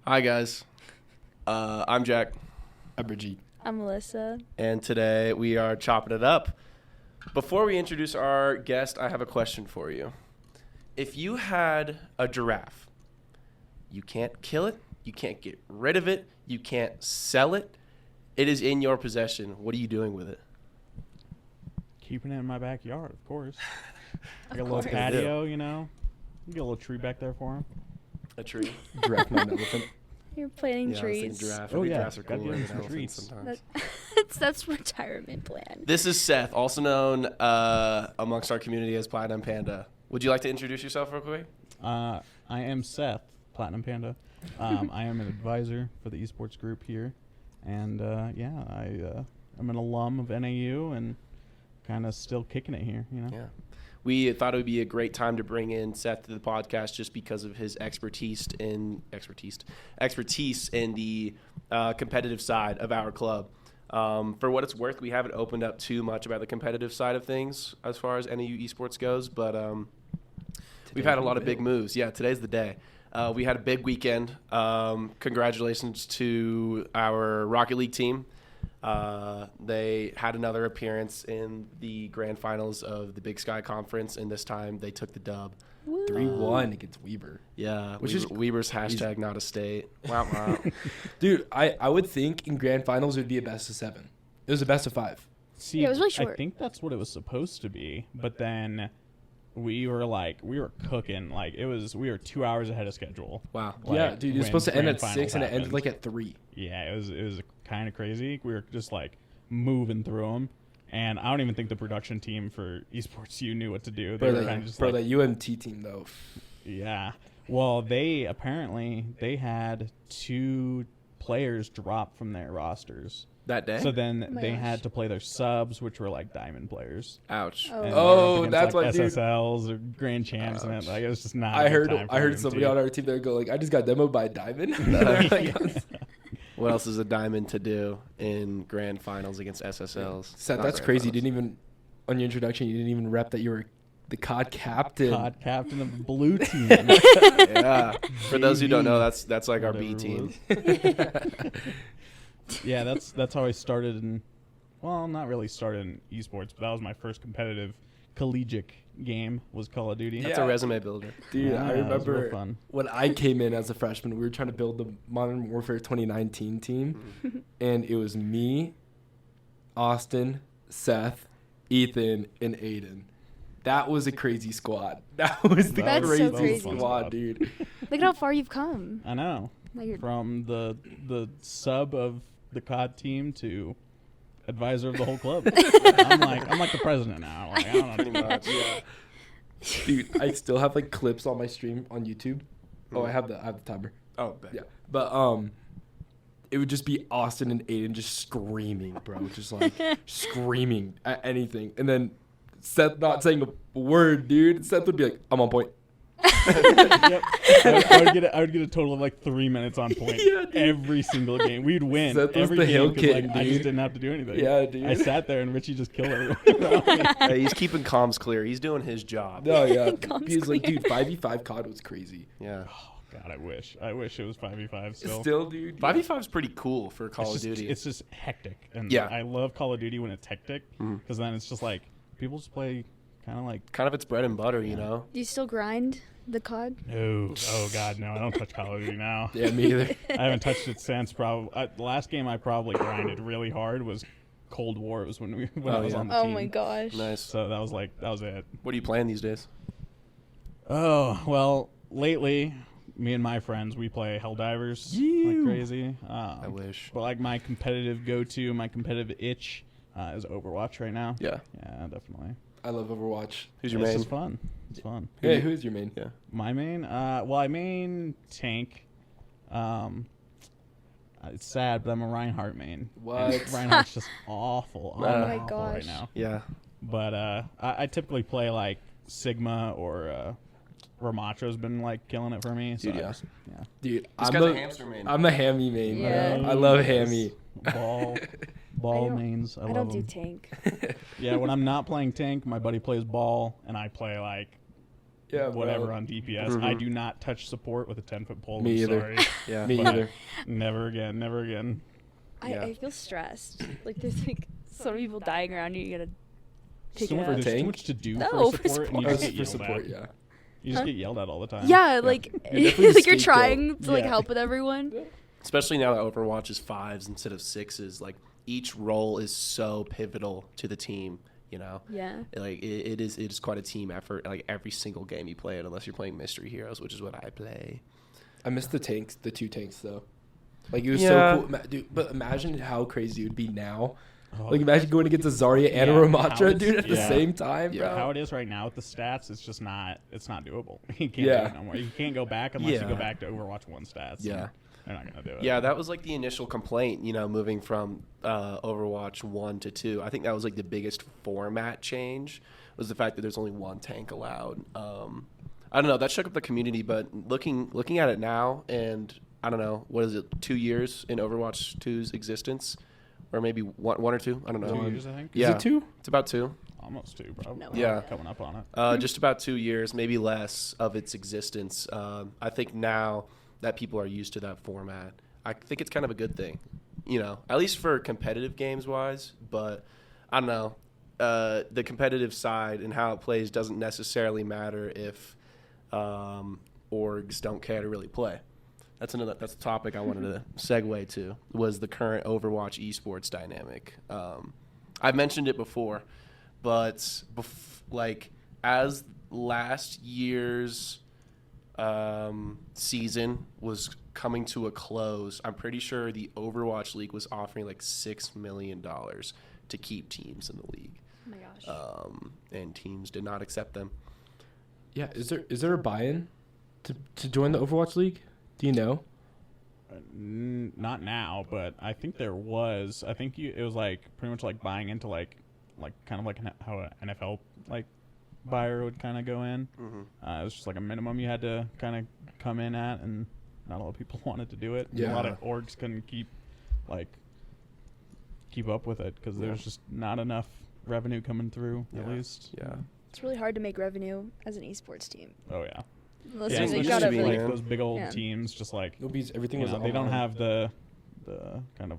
Hi, guys. I'm Jack. I'm Brigitte. I'm Melissa. And today we are chopping it up. Before we introduce our guest, I have a question for you. If you had a giraffe, you can't kill it, you can't get rid of it, you can't sell it. It is in your possession. What are you doing with it? Keeping it in my backyard, of course. Like a Of little course. patio, you know. You get a little tree back there for him. A tree? Giraffe, not an elephant. You're planting Yeah, I was thinking trees. giraffe. Oh, I think yeah. giraffes are Gotta cooler give than them some elephants treats. sometimes. That's retirement plan. This is Seth, also known amongst our community as Platinum Panda. Would you like to introduce yourself real quick? I am Seth, Platinum Panda. I am an advisor for the esports group here. And, I'm an alum of NAU and kind of still kicking it here, you know. Yeah. We thought it would be a great time to bring in Seth to the podcast just because of his expertise in the competitive side of our club. For what it's worth, we haven't opened up too much about the competitive side of things as far as NAU Esports goes, but we've had a lot of big moves. Yeah, today's the day. We had a big weekend. Congratulations to our Rocket League team. They had another appearance in the grand finals of the Big Sky Conference, and this time they took the dub. 3-1 against Weber. Yeah, Which is Weber's hashtag not a state. Wow, wow. Dude, I would think in grand finals it would be a best of 7. It was a best of 5. See, Yeah, it was really I short. think that's what it was supposed to be, but then we were cooking. We were 2 hours ahead of schedule. Wow. Yeah, dude, it was when supposed to end grand at 6 finals and it ended happened. like at 3. Yeah, it was kind of crazy. We were just moving through them, and I don't even think the production team for Esports U knew what to do. They were kind of just Bro, that UMT team though. yeah. Well, they had 2 players drop from their rosters, That day? so then Oh my they gosh. had to play their subs, which were like diamond players. Ouch. Oh. And Oh, they were up that's why, against, dude. SSLs or grand champs, and it was just not. I a good heard time for them somebody to- on our team there go like, I just got demoed by Diamond. What else is a diamond to do in grand finals against SSLs? Seth, Not that's grand crazy. You finals. didn't even on your introduction. You didn't even rep that you were the COD captain. COD captain of the blue team. Yeah. For those who don't know, that's like our B Whatever team. it Yeah, that's how I started not really started in esports, but that was my first competitive collegiate game was Call of Duty. That's Yeah. a resume builder. Dude, Yeah, I it was real remember fun. when I came in as a freshman, we were trying to build the Modern Warfare 2019 team, and it was me, Austin, Seth, Ethan, and Aiden. That was a crazy squad. That was the That was so crazy crazy. squad, dude. Look at how far you've come. I know. Like you're- From the sub of the COD team to advisor of the whole club. I'm like the president now. Like, I don't know. Pretty much, yeah. Dude, I still have like clips on my stream on YouTube. Oh, I have the timer. Oh, bet. Yeah, but it would just be Austin and Aiden just screaming, bro, just like screaming at anything, and then Seth not saying a word, dude. Seth would be like, "I'm on point." Yep. I would get a total of like 3 minutes on point Yeah, dude. every single game. We'd win Seth was every the game hill 'cause, kid, I just dude. didn't have to do anything. Yeah, dude. I sat there and Richie just killed everyone. Hey, he's keeping comms clear. He's doing his job. No, yeah, Comes he's like, clear. dude, 5v5 COD was crazy. Yeah. God, I wish it was 5v5 still. Still, dude. 5v5 is pretty cool for Call of It's just- Duty. It's just hectic, and Yeah. I love Call of Duty when it's hectic because then it's just like people just play kind of like kind of its bread and butter, you know? Do you still grind the COD? no, oh god, no, I don't touch Call of Duty now. Yeah, me either. I haven't touched it since probably the last game I probably grinded really hard was Cold War. It was when I was yeah. on the Oh team. my gosh. Nice. So that was it. What are you playing these days? Oh well, lately me and my friends we play Helldivers like crazy. I wish. But like my competitive go-to, my competitive itch is Overwatch right now. Yeah. Yeah, definitely. I love Overwatch. Who's your It's main? just fun. It's fun. Hey, who's your main? Yeah. My main, well, I main tank. It's sad, but I'm a Reinhardt main. What? And Reinhardt's just awful. Oh my awful gosh. right now. Yeah. But I typically play like Sigma or Ramacho's been like killing it for me. So Dude, yeah. yeah. Dude, This I'm guy's a a hamster main. I'm a hammy main. Yeah. I love hammy. Ball I don't- mains. I I love don't do them. tank. Yeah, when I'm not playing tank, my buddy plays ball, and I play like Yeah, whatever bro. on DPS. Mhm. I do not touch support with a 10-foot pole. Me I'm either. sorry. Yeah. Me But either. Never again. Never again. Yeah. I feel stressed. Like there's like so many people dying around you. You gotta pick So it much, up. there's too tank? much to do No, for for support, and you Oh, just it's get for yelled support, at. yeah. You just get yelled at all the time. Yeah, like You're definitely like the you're scapegoat. trying to like Yeah. help with everyone. Especially now that Overwatch is 5s instead of 6s. Like each role is so pivotal to the team. You know. Yeah. Like it is quite a team effort. Like every single game you play it, unless you're playing Mystery Heroes, which is what I play. I missed the 2 tanks though. Like it was Yeah. so cool, dude. But imagine how crazy it would be now. Oh, Like imagine going against a Zarya and a Yeah, how Ramatra, it's- dude, at the yeah. same time, Yeah. bro. how it is right now with the stats, it's just not. It's not doable. You can't Yeah. do it no more. You can't go back unless you Yeah. go back to Overwatch 1 stats. Yeah. They're not gonna do it. Yeah, that was like the initial complaint, you know, moving from Overwatch 1 to 2. I think that was like the biggest format change was the fact that there's only one tank allowed. I don't know, that shook up the community, but looking at it now, and I don't know, what is it, 2 years in Overwatch 2's existence? Or maybe one or two? I don't know. 2 years, I think. Yeah. Is it 2? It's about 2. Almost 2, probably. No. Yeah. Coming up on it. Just about 2 years, maybe less of its existence. I think now that people are used to that format, I think it's kind of a good thing, you know, at least for competitive games wise. But I don't know, the competitive side and how it plays doesn't necessarily matter if orgs don't care to really play. That's a topic I wanted to segue to, was the current Overwatch esports dynamic. I've mentioned it before, but like as last year's season was coming to a close, I'm pretty sure the Overwatch League was offering like $6 million to keep teams in the league. Oh my gosh. And teams did not accept them. Yeah, is there a buy-in to join the Overwatch League? Do you know? Not now, but I think there was. I think it was like pretty much like buying into like kind of like how an NFL like buyer would kind of go in. Mm-hmm. It was just like a minimum you had to kind of come in at, and not a lot of people wanted to do it. Yeah. A lot of orgs couldn't keep up with it because there's just not enough revenue coming through. Yeah. At least. Yeah. It's really hard to make revenue as an esports team. Oh yeah. Unless Yeah, you especially gotta being really, like those big old Yeah. teams, just like Everything you was know, they don't online. have the kind of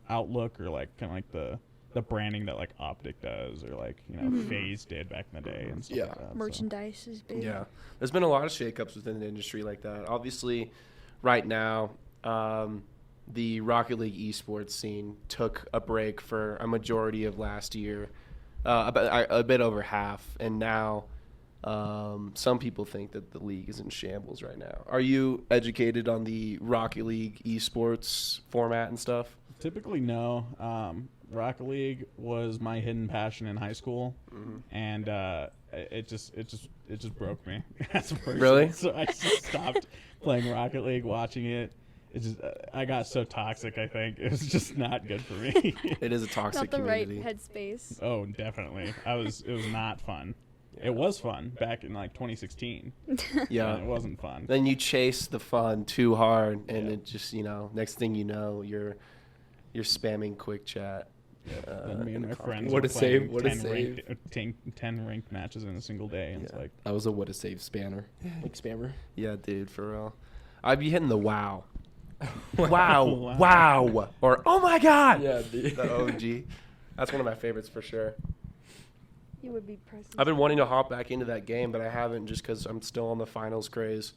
outlook or like kind of like the branding that like Optic does or like FaZe did back in the day and stuff Yeah. like that. so. merchandise is big. Yeah, there's been a lot of shakeups within the industry like that. Obviously, right now, the Rocket League esports scene took a break for a majority of last year, a bit over half, and now some people think that the league is in shambles right now. Are you educated on the Rocket League esports format and stuff? Typically, no. Rocket League was my hidden passion in high school, and it just broke me. As a person. Really? So I just stopped playing Rocket League, watching it. It just I got so toxic. I think it was just not good for me. It is a toxic Not the community. right headspace. Oh, definitely. It was not fun. Yeah. It was fun back in like 2016. Yeah. And it wasn't fun. Then you chase the fun too hard, and Yeah. it just, next thing you know, you're spamming quick chat. Then me and in my a friends What were a save, playing what a 10 save. ranked, 10 ranked matches in a single day, and it's Yeah. like, That was a what a save spammer. Like spammer. Yeah, dude, for real. I'd be hitting the wow. Wow. Wow. Or, oh my God. Yeah, dude. The OG. That's one of my favorites for sure. You would be present. I've been wanting to hop back into that game, but I haven't just because I'm still on the finals craze.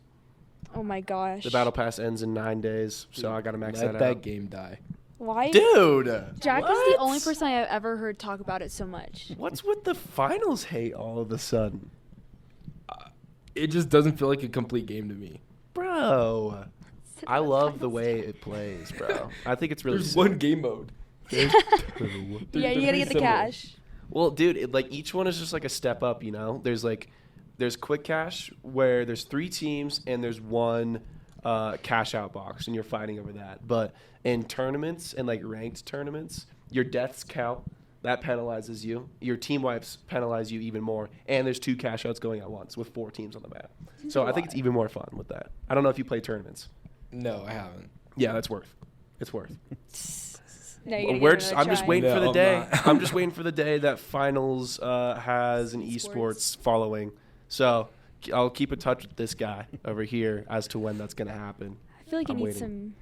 Oh my gosh. The battle pass ends in 9 days, so I got to max Let that that out. game die. Why? Dude. Jack is what? the only person I've ever heard talk about it so much. What's with the finals hate all of a sudden? It just doesn't feel like a complete game to me. Bro. I love the way it plays, bro. I think it's really There's sick. one game mode. There's two. Yeah, They're you gotta very get the similar. cash. Well, dude, like each one is just like a step up, There's quick cash where there's 3 teams and there's one cash out box and you're fighting over that. But in tournaments and like ranked tournaments, your deaths count. That penalizes you. Your team wipes penalize you even more. And there's 2 cash outs going at once with 4 teams on the map. Seems So a I think lot. it's even more fun with that. I don't know if you play tournaments. No, I haven't. Yeah, that's worth. It's worth. No, you gotta We're give it just, another I'm just try. waiting for No, the I'm day. not. I'm just waiting for the day that finals has an Esports. esports following So I'll keep in touch with this guy over here as to when that's going to happen. I feel like I'm he needs waiting.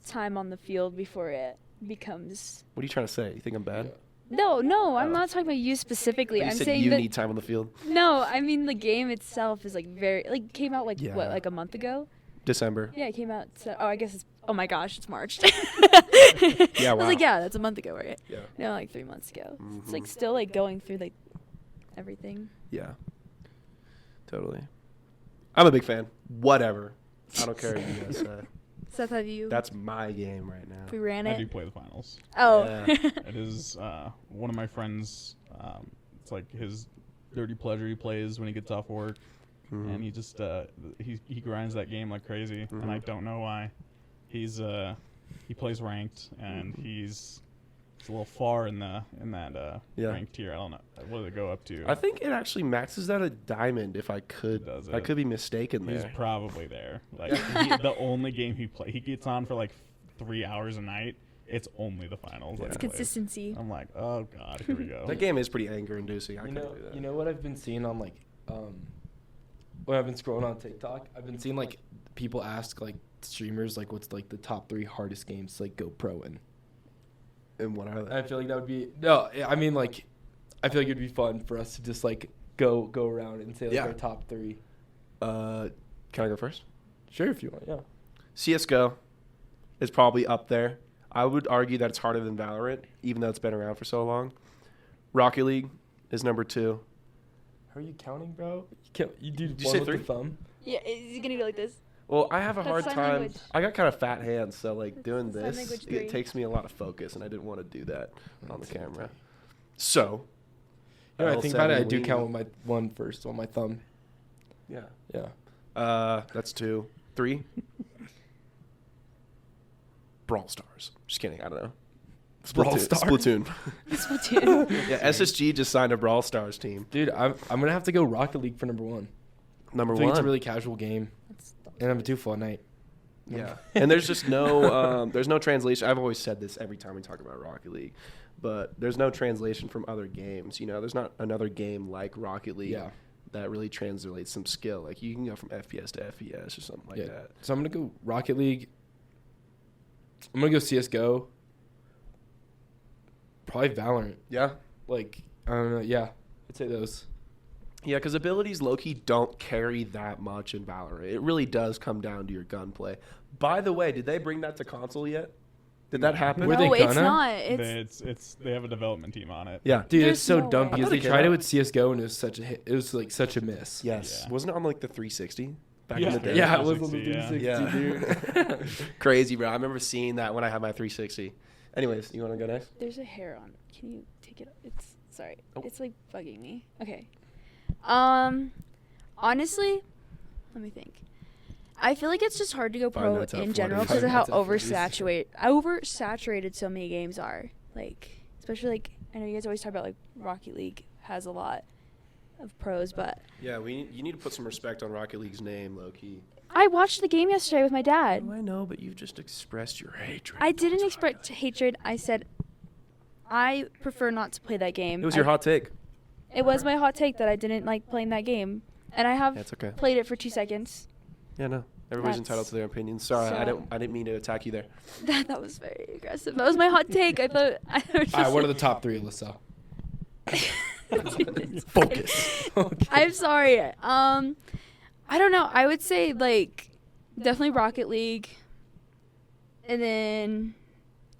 some time on the field before it becomes. What are you trying to say? You think I'm bad? No, I'm not talking about you specifically. You I'm said saying you that. need time on the field. No, I mean the game itself is like very came out like Yeah. what, like a month ago? December. Yeah, it came out. I guess it's. Oh my gosh, it's March. Yeah, I was like, wow. yeah, that's a month ago, right? Yeah. No, like 3 months ago. It's like Mhm. still like going through like everything. Yeah. Totally. I'm a big fan. Whatever. I don't care what you guys say. Seth, have you? That's my game right now. If we ran I do it. play the finals. Oh. Yeah. It is one of my friends. It's like his dirty pleasure. He plays when he gets off work, Mhm. and he just he grinds that game like crazy, and I Mhm. don't know why. He plays ranked, and he's a little far in that Yeah. ranked tier. I don't know what does it go up to. I think it actually maxes out a diamond. If I could, Does I it? could be mistaken He's there. probably there. Like the only game he gets on for like 3 hours a night. It's only the finals. that It's he plays. Consistency. I'm like, oh god, here we go. That game is pretty anger-inducing. I You couldn't know, do that. you know what I've been seeing on like, when I've been scrolling on TikTok, I've been seeing like people ask like streamers like what's like the top 3 hardest games to like go pro in. And what are And they? I feel like that would be I mean like, I feel like it'd be fun for us to just like go around and say like Yeah. our top 3. Can I go first? Sure, if you want. Yeah. CS:GO is probably up there. I would argue that it's harder than Valorant, even though it's been around for so long. Rocket League is number 2. How are you counting, bro? You do Did you one say with 3? the thumb. Yeah, is he gonna go like this? Well, I have a That's hard sign time. language. I got kind of fat hands, so like That's doing sign this, language 3. it takes me a lot of focus, and I didn't want to do that on the camera. So, You know, I L7 think about it. I do Wii. count with my one first on my thumb. Yeah. Yeah. That's 2. 3. Brawl Stars. Just kidding. I don't know. Brawl Stars? Splatoon. Splatoon. Yeah, SSG just signed a Brawl Stars team. Dude, I'm gonna have to go Rocket League for number 1. Number I think 1. it's a really casual game, and I'm too full at night. Yeah, and there's just no there's no translation. I've always said this every time we talk about Rocket League, but there's no translation from other games. You know, there's not another game like Rocket League Yeah. that really translates some skill. Like you can go from FPS to FES or something like that. So I'm gonna go Rocket League. I'm gonna go CS:GO. Probably Valorant. Yeah, Like I don't know. Yeah, I'd say those. yeah, because abilities low-key don't carry that much in Valorant. It really does come down to your gunplay. By the way, did they bring that to console yet? Did that happen? Were they No, it's gonna? not. It's They have a development team on it. Yeah. Dude, There's it's so no dumb way. because I they thought it tried came it out. with CS:GO and it was such a hit. It was like such a miss. Yes. Yeah. Wasn't it on like the 360 back Yeah. in the day? Yeah, it was on the 360, 360, Yeah. dude. Crazy, bro. I remember seeing that when I had my 360. Anyways, you want to go next? There's a hair on. Can you take it? It's sorry. Oh. It's like bugging me. Okay. Honestly, let me think. I feel like it's just hard to go Five pro minutes out in of general 40. because of how 5 minutes out of 40. oversaturated so many games are. Like, especially like I know you guys always talk about like Rocket League has a lot of pros, but Yeah, you need to put some respect on Rocket League's name, low key. I watched the game yesterday with my dad. Oh, I know, but you've just expressed your hatred. I didn't towards express Rocket League. hatred. I said I prefer not to play that game. It was your hot take. It was my hot take that I didn't like playing that game, and I have That's okay. played it for 2 seconds. Yeah, no. Everybody's That's- entitled to their opinions. Sorry, I so- didn't mean to attack you there. That was very aggressive. That was my hot take. I thought. I was All right, just what are the top 3, Alyssa? Focus. I'm sorry. I don't know. I would say like definitely Rocket League, and then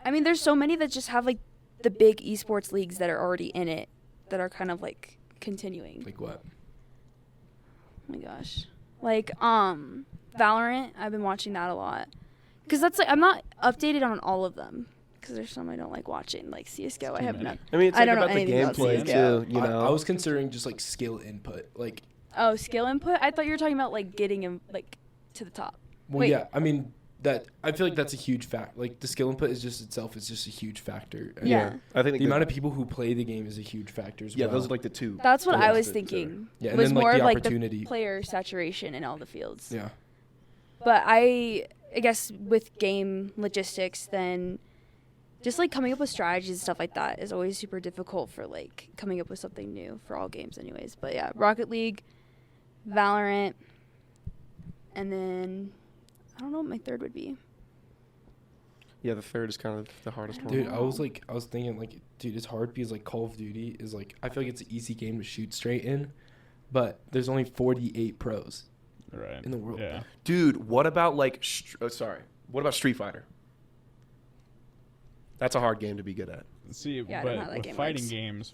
I mean there's so many that just have like the big esports leagues that are already in it that are kind of like continuing. Like what? Oh my gosh. Like Valorant, I've been watching that a lot. Cuz that's like I'm not updated on all of them cuz there's some I don't like watching like CS:GO. I have many. not. I mean, it's I like don't know about the anything about gameplay CS:GO. too. You know, I was considering just like skill input. Like, Oh, skill input? I thought you were talking about like getting him like to the top. well, Wait. yeah. I mean, that I feel like that's a huge fact. Like the skill input is just itself is just a huge factor. And Yeah. I think The amount of people who play the game is a huge factor as yeah, well. those are like the two. That's what I things was that- thinking. Yeah, and was then, like, more the of like opportunity. the player saturation in all the fields. Yeah. But I guess with game logistics, then just like coming up with strategies and stuff like that is always super difficult for like coming up with something new for all games, anyways. But yeah, Rocket League, Valorant, and then I don't know what my third would be. Yeah, the third is kind of the hardest one. Dude, I was thinking like, dude, it's hard because like Call of Duty is like, I feel like it's an easy game to shoot straight in, but there's only 48 pros Right. in the world. Yeah. Dude, what about like what about Street Fighter? That's a hard game to be good at. See, Yeah, I don't know how but that with game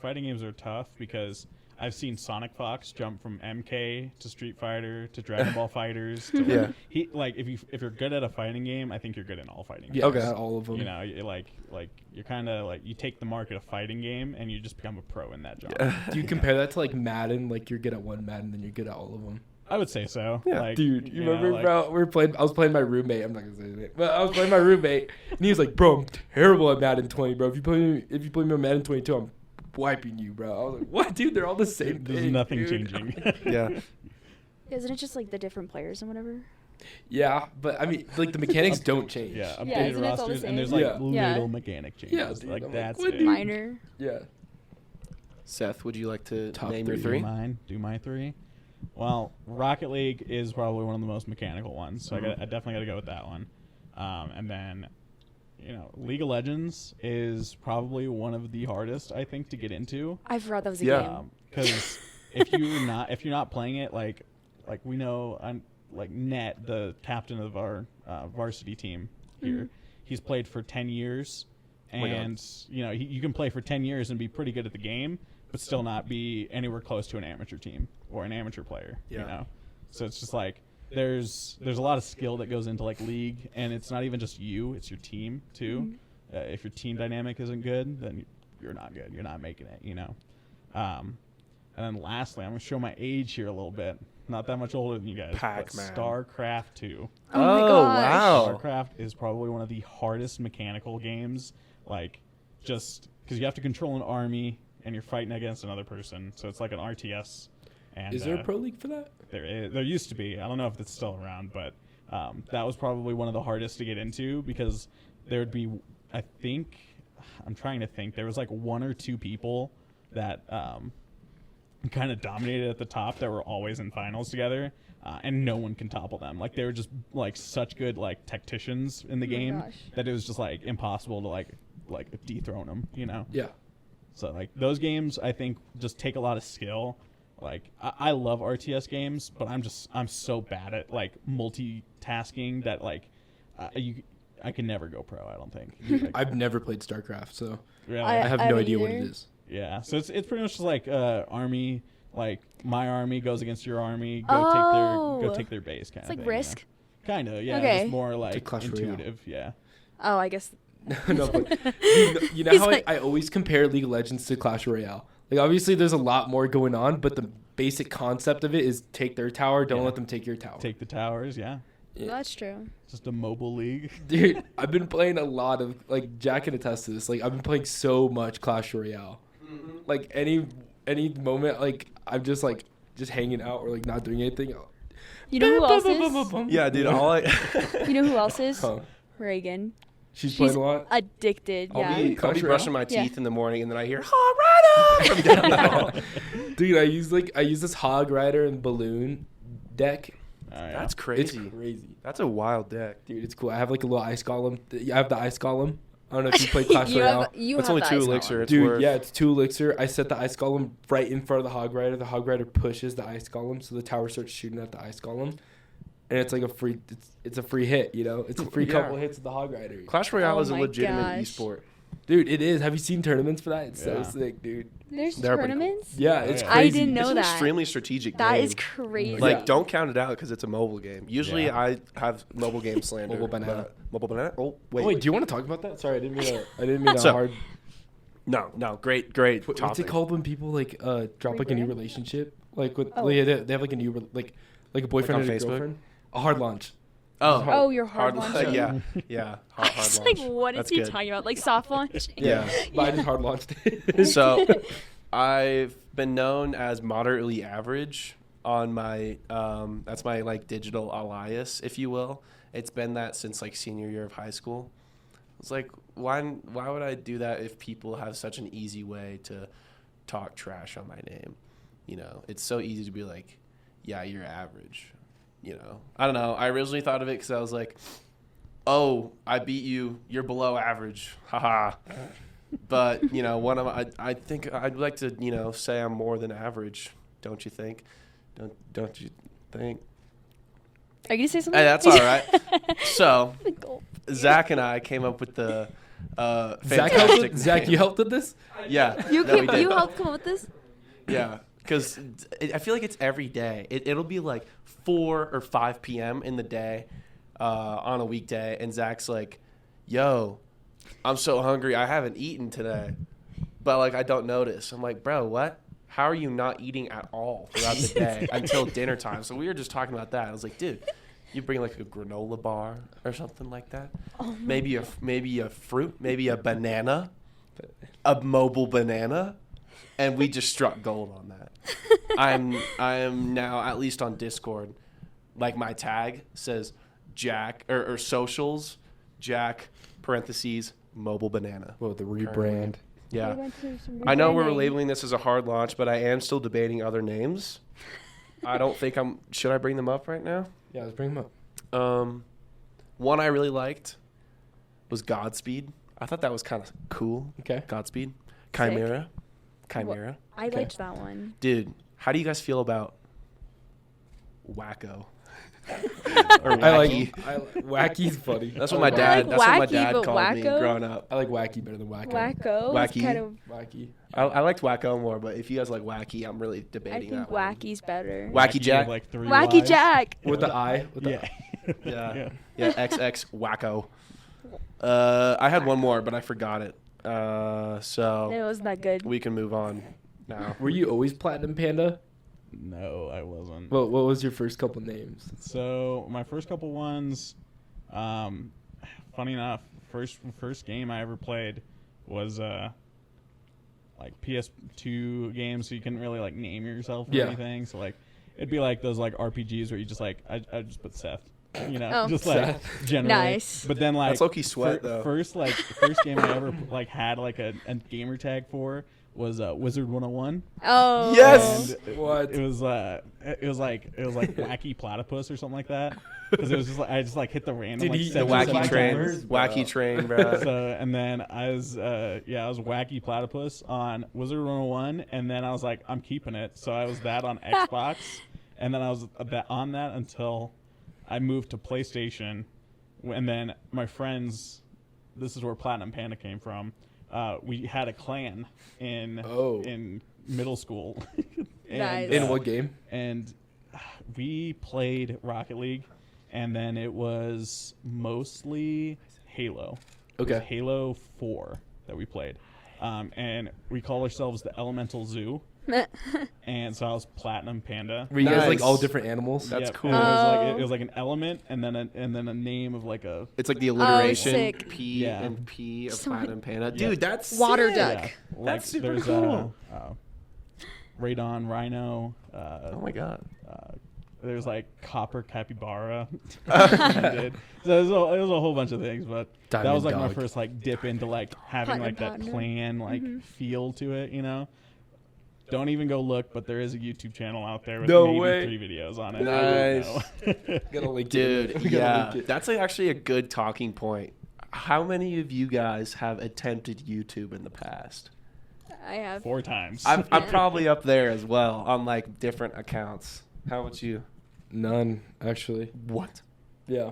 fighting games are tough because I've seen Sonic Fox jump from MK to Street Fighter to Dragon Ball Fighters. To, Yeah. If you're good at a fighting game, I think you're good in all fighting games. Yeah, Okay. all of them. You know, you're kind of like you take the mark at a fighting game and you just become a pro in that genre. Yeah. Do you compare that to like Madden? Like you're good at one Madden, then you're good at all of them. I would say so. Yeah. Like, Dude, you know, remember, like- bro? I was playing my roommate. I'm not gonna say his name, but I was playing my roommate, and he was like, "Bro, I'm terrible at Madden 20, bro. If you play me on Madden 22, I'm wiping you, bro." I was like, "What, dude? They're all the same There's thing, nothing dude." changing. Yeah. Isn't it just like the different players and whatever? Yeah, but I mean, like the mechanics don't change. Yeah, Yeah, updated isn't it all the rosters, same? and there's like Yeah. Yeah. little mechanic changes. Yeah, dude, like I'm like, that's what, it. dude? Minor. Yeah. Seth, would you like to Top name three. your three? Do my three. Well, Rocket League is probably one of the most mechanical ones, so I definitely got to go with that one. And then, League of Legends is probably one of the hardest I think to get into. I forgot that was a Yeah. game. Because if you're not playing it, like we know, like Net, the captain of our varsity team here, he's played for 10 years, my God. and you can play for 10 years and be pretty good at the game, but still not be anywhere close to an amateur team or an amateur player. Yeah. So it's just like there's a lot of skill that goes into like League, and it's not even just you; it's your team too. If your team dynamic isn't good, then you're not good. You're not making it. And then lastly, I'm gonna show my age here a little bit. Not that much older than you guys. Pac-Man. But StarCraft 2. Oh my gosh. Wow. StarCraft is probably one of the hardest mechanical games. Like, just because you have to control an army and you're fighting against another person, so it's like an RTS. And Is there a pro league for that? there used to be. I don't know if it's still around, but that was probably one of the hardest to get into because there would be, I'm trying to think, there was like one or two people that kind of dominated at the top that were always in finals together, and no one can topple them. Like they were just like such good like tacticians in the Oh my game gosh. that it was just like impossible to like dethrone them. Yeah. So like those games, I think just take a lot of skill. Like I love RTS games, but I'm so bad at like multitasking that like I can never go pro. I don't think. Like, I've never played StarCraft, so really. I have no haven't idea what it either. is. Yeah, so it's pretty much just like army. Like my army goes against your army. Oh. Go take their base kind It's of like thing. Risk. Kind of, yeah. Okay. Just more like Clash Royale. intuitive. Yeah. Oh, I guess. No, but you know He's how like- I always compare League of Legends to Clash Royale. Like obviously there's a lot more going on, but the basic concept of it is take their tower, don't Yeah. let them take your tower. Take the towers. Yeah. Yeah. That's true. Just a mobile league. Dude, I've been playing a lot of like Jack can attest to this. Like I've been playing so much Clash Royale. Like any moment, like I'm just hanging out or like not doing anything. You know who else is? Yeah, dude. All I You know who else is? Huh. Reagan. She's She's playing a lot. addicted. I'll Yeah. be Clash Royale? brushing my Yeah. teeth in the morning, and then I hear "Hog Rider" from down the hall. Dude, I use this Hog Rider and Balloon deck. That's It's crazy. crazy. That's a wild deck. Dude, it's cool. I have like a little ice golem. I have the ice golem. I don't know if you play Clash you Royale. have, you That's have only the 2 ice elixir. golem. It's Dude, worth. yeah, it's 2 elixir. I set the ice golem right in front of the Hog Rider. The Hog Rider pushes the ice golem, so the tower starts shooting at the ice golem, and it's like a free. It's a free hit. You know, it's a free Yeah. couple hits with the Hog Rider. Clash Royale Oh is a my legitimate gosh. esport. Dude, it is. Have you seen tournaments for that? It's so Yeah. sick, dude. There's They're pretty cool. tournaments? Yeah, it's yeah. crazy. I didn't know It's an that. extremely strategic That game. is crazy. Like, Yeah. don't count it out because it's a mobile game. Usually, Yeah. I have mobile game slander. Mobile banana. but- Mobile banana. Oh, Oh, wait. wait, do you want to talk about that? Sorry, I didn't mean to So, hard. No. Great What's topic. it called when people like drop like a new Rebrand? relationship? Like with Oh. they have like a new like a boyfriend on and a Facebook? girlfriend. A hard launch. Oh, your hard launch. Yeah. Hard I was launch. like, what is That's he good. talking about? Like soft launch? Yeah. But I just hard launched it. So, I've been known as moderately average on my that's my like digital alias, if you will. It's been that since like senior year of high school. It's like why would I do that if people have such an easy way to talk trash on my name? You know, it's so easy to be like, yeah, you're average. You know, I don't know. I originally thought of it because I was like, oh, I beat you. You're below average. Haha. But, you know, I think I'd like to, you know, say I'm more than average. Don't you think? Don't you think? Are you going to say something? Hey, that's all right. So, Zach and I came up with the fantastic Zach, name. you helped with this? Yeah. You no, we did. helped come up with this? Yeah, because I feel like it's every day. It'll be like 4 or 5 p.m. in the day on a weekday, and Zach's like, yo, I'm so hungry. I haven't eaten today. But, like, I don't notice. I'm like, bro, what? How are you not eating at all throughout the day until dinner time? So we were just talking about that. I was like, dude, you bring, like, a granola bar or something like that? Oh maybe a fruit, maybe a banana, a mobile banana. And we just struck gold on that. I am now, at least on Discord, like my tag says Jack or socials, Jack, parentheses, mobile banana. Well, the rebrand. Yeah. I know we're labeling this as a hard launch, but I am still debating other names. I don't think should I bring them up right now? Yeah, let's bring them up. One I really liked was Godspeed. I thought that was kind of cool. Okay. Godspeed. Chimera. Chimera. I liked that one. Dude, how do you guys feel about Wacko? Or Wacky. Wacky? Wacky's funny. That's what my I dad. like That's what my Wacky, dad but called me Wacko? growing up. I like Wacky better than Wacko. Wacko. Wacky. Is kind of, Wacky. I liked Wacko more, but if you guys like Wacky, I'm really I debating think that one. Wacky's better. Wacky with, Jack. like 3 Wacky Ys. Jack. With the I. With the Yeah. Yeah. XX Wacko. I had one more, but I forgot it. It So wasn't that good. we can move on now. Were you always Platinum Panda? No, I wasn't. What was your first couple names? So my first couple ones, funny enough, first game I ever played was like PS2 games, so you couldn't really like name yourself or Yeah. anything. So like it'd be like those like RPGs where you just like I just put Seth, you know, Oh. just like Seth. generally. Nice. But then like That's low-key sweat, though. First game I ever like had like a gamer tag for was Wizard 101. Oh. Yes! And What? It was like Wacky Platypus or something like that. Because it was just like I just like hit the random Did like he- The 7 or Wacky 7 Train. timers. Wacky Train, bro. So and then I was Wacky Platypus on Wizard 101, and then I was like I'm keeping it. So I was that on Xbox, and then I was on that until I moved to PlayStation, and then my friends. This is where Platinum Panda came from. We had a clan in middle school. And, Nice. In what game? And we played Rocket League, and then it was mostly Halo. It was Okay. Halo 4 that we played. And we call ourselves the Elemental Zoo. And so I was Platinum Panda. Were you guys like Nice. all different animals? That's Yep. cool. And Oh. it was like an element, and then a name of like a It's like the alliteration sick. P Yeah. and P of Someone- Platinum Panda. Yeah. Dude, that's Water sick. duck. yeah, like That's super there's cool. Radon Rhino. Oh my god. There's like Copper Capybara. I did. So it was a whole bunch of things, but that Diamond was like my Dog. first like dip into like having Platinum like that Partner. clan like feel to it, you know. Don't even go look, but there is a YouTube channel out there with No maybe way. 3 videos on it. Nice. Gotta link Dude, it. We gotta yeah. link it. That's like actually a good talking point. How many of you guys have attempted YouTube in the past? I have. 4 times. I'm probably up there as well on like different accounts. How about you? None, actually. What? Yeah.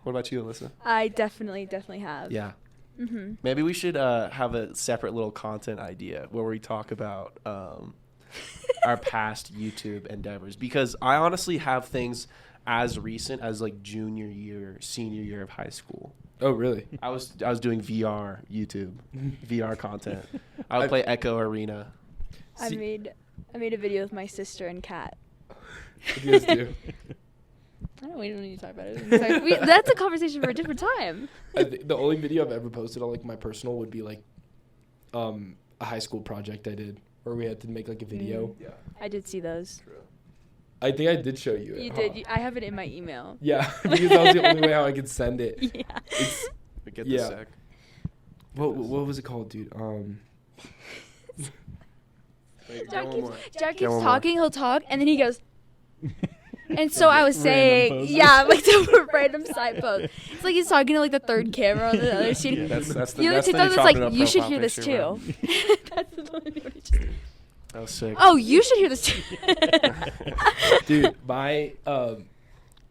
What about you, Alyssa? I definitely have. Yeah. Mm-hmm. Maybe we should have a separate little content idea where we talk about our past YouTube endeavors, because I honestly have things as recent as like junior year, senior year of high school. Oh, really? I was doing VR YouTube, VR content. I would play Echo Arena. I made a video with my sister and Kat. What do you guys do? We don't need to talk about it. That's a conversation for a different time. The only video I've ever posted on like my personal would be like a high school project I did where we had to make like a video. Yeah. I did see those. I think I did show you it. You huh? did. I have it in my email. Yeah, because that was the only way how I could send it. Yeah. It's We get Yeah. this sec. what was it called, dude? Wait, Jack one keeps, more. Jack Get keeps one more. talking. He'll talk, and then he goes. And so I was Random saying, poses. yeah, like the random side pose. It's like he's talking to like the third camera on the other scene. That's the The other that's the TikTok new is like, Choppin' Up you should profile hear this picture, bro. too. That's the one what he just. That was sick. Oh, you should hear this too. Dude, I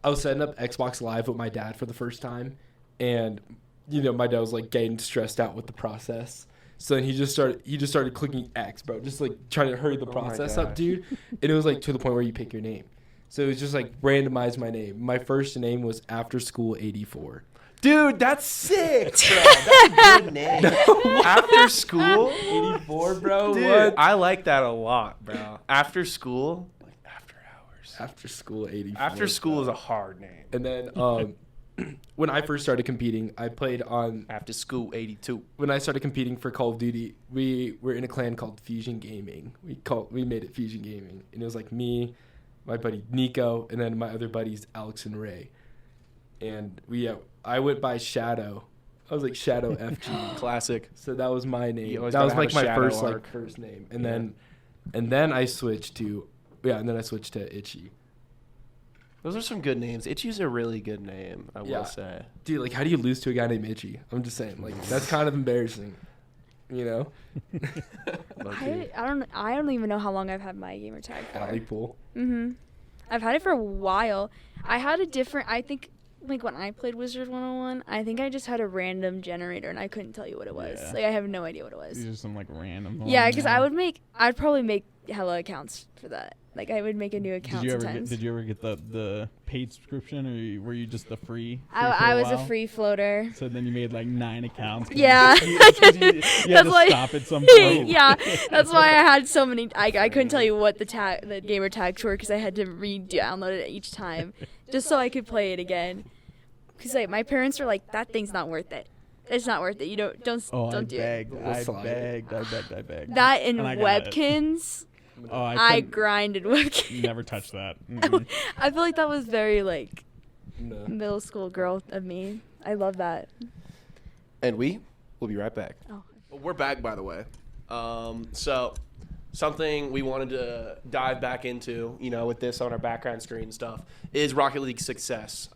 was setting up Xbox Live with my dad for the first time, and my dad was like getting stressed out with the process. So then he just started clicking X, bro, just like trying to hurry the my process up, gosh. dude. And it was like to the point where you pick your name. So it was just like randomized my name. My first name was After School 84. Dude, that's sick, bro. That's a good name. After school? 84, bro. Dude, What? I like that a lot, bro. After school? Like after hours. After School 84. After school bro. is a hard name. And then when I first started competing, I played on. After school 82. When I started competing for Call of Duty, we were in a clan called Fusion Gaming. We made it Fusion Gaming, and it was like me, my buddy Nico, and then my other buddies Alex and Ray. And I went by Shadow. I was like Shadow FG. Classic. So that was my You name. always That was gotta like have a my Shadow first arc. first name, and Yeah. then I switched to Itchy. Those are some good names. Itchy's a really good name, I Yeah. will say. Dude, like, how do you lose to a guy named Itchy? I'm just saying, like, that's kind of embarrassing, Low-key. I don't even know how long I've had my gamer tag for. Alley pool. I've had it for a while. I had a different. I think like when I played Wizard 101, I think I just had a random generator and I couldn't tell you what it was. Yeah. Like I have no idea what it was. These are some like random. Yeah, ones. because I'd probably make hella accounts for that. Like I would make a new account sometimes. Did you ever get the paid subscription, or were you just the free? I was a free floater. So then you made like 9 accounts. 'cause Yeah. you had to That's why- stop at some point. Yeah, that's why I had so many. I couldn't tell you what the gamer tags were because I had to re-download it each time just so I could play it again. Because like my parents were like, "That thing's not worth it. It's not worth it. You don't Oh, don't do it." We'll slide it. I begged. That and And I got it. Webkins. Oh, I couldn't- grinded Webkins. never touched that. Mm-mm. I feel like that was very like No. middle school girl of me. I love that. And we'll be right back. Oh. We're back, by the way. So something we wanted to dive back into, with this on our background screen and stuff, is Rocket League's success.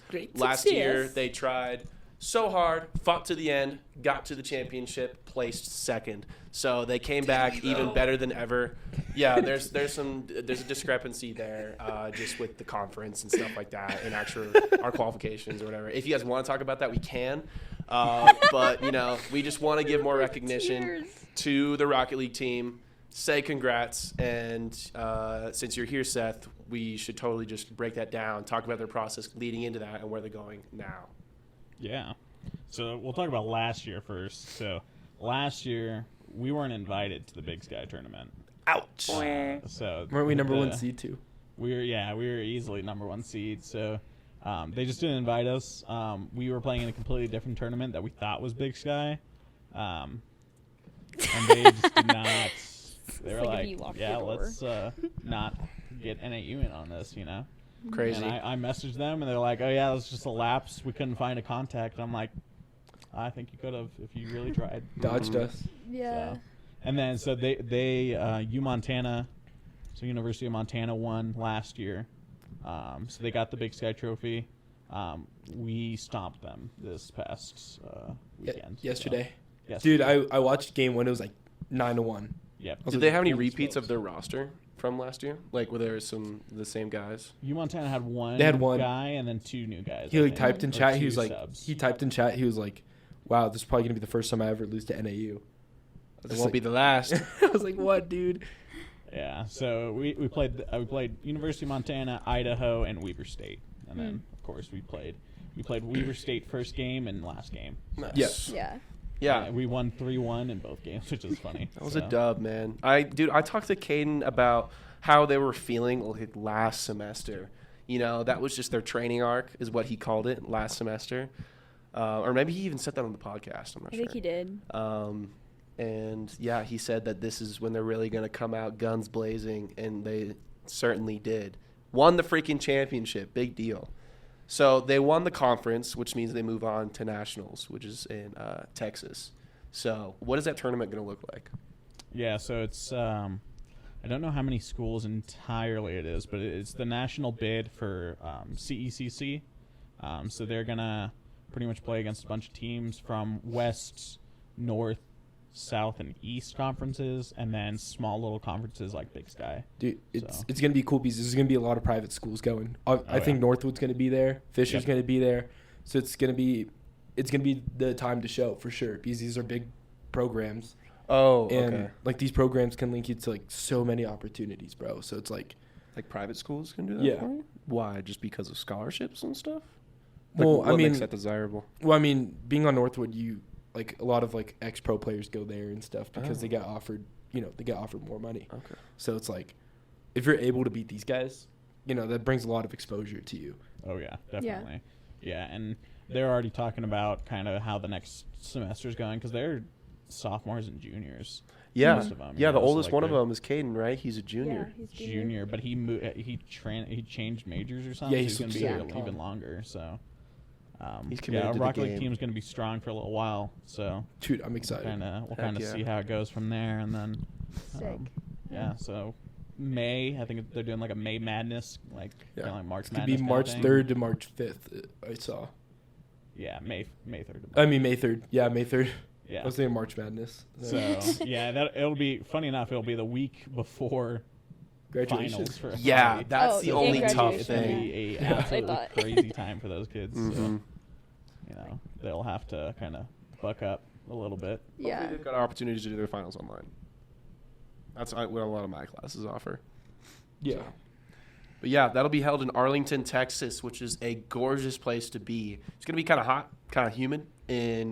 Great Last year, success. they tried so hard, fought to the end, got to the championship, placed second. So they came back even better than ever. Yeah, there's a discrepancy there, just with the conference and stuff like that, and our qualifications or whatever. If you guys want to talk about that, we can. But we just want to give more recognition to the Rocket League team. Say congrats, and since you're here, Seth, we should totally just break that down, talk about their process leading into that, and where they're going now. Yeah. So we'll talk about last year first. So last year we weren't invited to the Big Sky tournament. Ouch. So Weren't we number the- one seed too? We were easily number 1 seed. So they just didn't invite us. We were playing in a completely different tournament that we thought was Big Sky, and they just did not. They were like if you like, locked "Yeah, your door." let's not get NAU in on this," Crazy. And I messaged them, and they're like, "Oh yeah, it's just a lapse. We couldn't find a contact." And I'm like, "I think you could have if you really tried." Dodged us. Yeah. So, and then so Montana, so University of Montana won last year, so they got the Big Sky Trophy. We stomped them this past weekend. Yesterday. So, Dude, I watched game 1. It was like 9-1. Yep. Did they have any repeats of their roster from last year? Like, were there the same guys? Montana had one. They had one guy and then 2 new guys. He I like think, typed in or chat. 2 He was like, subs. "Wow, this is probably gonna be the first time I ever lose to NAU." It won't be the last. I was like, "What, dude?" Yeah, so we played University of Montana, Idaho, and Weber State, and then of course we played Weber State first game and last game. So, Yes. Yeah. Yeah. we won 3-1 in both games, which is funny. That was a dub, man. I talked to Caden about how they were feeling like last semester. That was just their training arc, is what he called it, last semester. Or maybe he even said that on the podcast. I'm not I sure. think he did. And yeah, he said that this is when they're really going to come out guns blazing, and they certainly did. Won the freaking championship. Big deal. So they won the conference, which means they move on to nationals, which is in Texas. So what is that tournament going to look like? Yeah, so it's I don't know how many schools entirely it is, but it's the national bid for CECC. So they're going to pretty much play against a bunch of teams from West, North, South, and East conferences, and then small little conferences like Big Sky. Dude, it's going to be cool because there's going to be a lot of private schools going. I think Northwood's going to be there. Fisher's going to be there. So it's going to be the time to show for sure because these are big programs. Oh, and okay. like these programs can link you to like so many opportunities, bro. So it's like private schools can do that. Yeah. For you? Why? Just because of scholarships and stuff? Well, what makes that desirable? Well, I mean, being on Northwood, you like a lot of like ex-pro players go there and stuff because they get offered, more money. Okay. So it's like if you're able to beat these guys, that brings a lot of exposure to you. Oh yeah, definitely. Yeah, and they're already talking about kind of how the next semester's going because they're sophomores and juniors. Yeah, most of them, the so, oldest like, one of them is Caden, right? He's a junior. Yeah, he's junior, but he changed majors or something. Yeah, he's going to be switched here to even longer. So, he's committed to the Rocket League game. team's going to be strong for a little while. So, Dude, I'm excited. we'll see how it goes from there, and then, Sick. So May, I think they're doing like a May Madness, like kind of like March It could Madness. be March kind of 3rd to March 5th. I saw. Yeah, May 3rd. I mean May 3rd. Yeah, May 3rd. Yeah. I was thinking March Madness. So it'll be funny enough. It'll be the week before Graduation. finals for Yeah, everybody. that's the only tough It's going to thing. be a Yeah. absolutely I thought. crazy time for those kids. Mm-hmm. So, they'll have to kind of buck up a little bit. Yeah. Hopefully they've got opportunities to do their finals online. That's what a lot of my classes offer. Yeah. But yeah, that'll be held in Arlington, Texas, which is a gorgeous place to be. It's gonna be kind of hot, kind of humid in